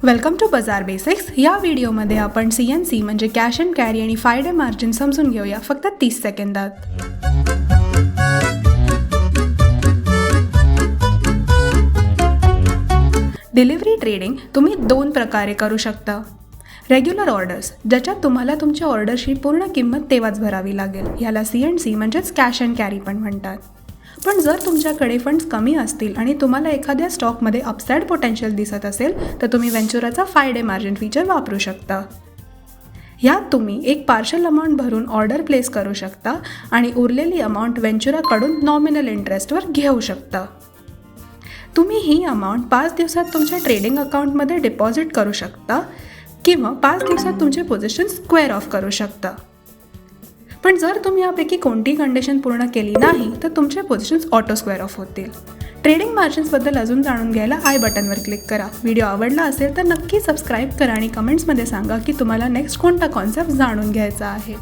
Welcome to बाजार basics. या व्हिडिओमध्ये आपण CNC म्हणजे कॅश अँड कॅरी आणि 5 डे मार्जिन समजून घेऊया फक्त 30 सेकंदात. डिलिव्हरी ट्रेडिंग तुम्ही 2 प्रकारे करू शकता. रेग्युलर ऑर्डर्स, ज्याच्यात तुम्हाला तुमच्या ऑर्डरची पूर्ण किंमत तेव्हाच भरावी लागेल, याला CNC म्हणजेच कॅश अँड कॅरी पण म्हणतात. पण जर तुमच्याकडे फंड्स कमी असतील आणि तुम्हाला एखाद्या स्टॉकमध्ये अपसाईड पोटेन्शियल दिसत असेल तर तुम्ही वेंचुराचा 5 डे मार्जिन फीचर वापरू शकता. यात तुम्ही एक पार्शल अमाऊंट भरून ऑर्डर प्लेस करू शकता आणि उरलेली अमाऊंट वेंचुराकडून नॉमिनल इंटरेस्टवर घेऊ शकता. तुम्ही ही अमाऊंट 5 दिवसात तुमच्या ट्रेडिंग अकाउंटमध्ये डिपॉझिट करू शकता किंवा 5 दिवसात तुमचे पोझिशन स्क्वेअर ऑफ करू शकता. पण जर तुम्ही यापैकी कोणती कंडिशन पूर्ण केली नाही तर तुमचे पोझिशन्स ऑटो स्क्वेअर ऑफ होतील. ट्रेडिंग मार्जिन्सबद्दल अजून जाणून घ्यायला आय बटनवर क्लिक करा. व्हिडिओ आवडला असेल तर नक्की सबस्क्राईब करा आणि कमेंट्समध्ये सांगा की तुम्हाला नेक्स्ट कोणता कॉन्सेप्ट जाणून घ्यायचा आहे.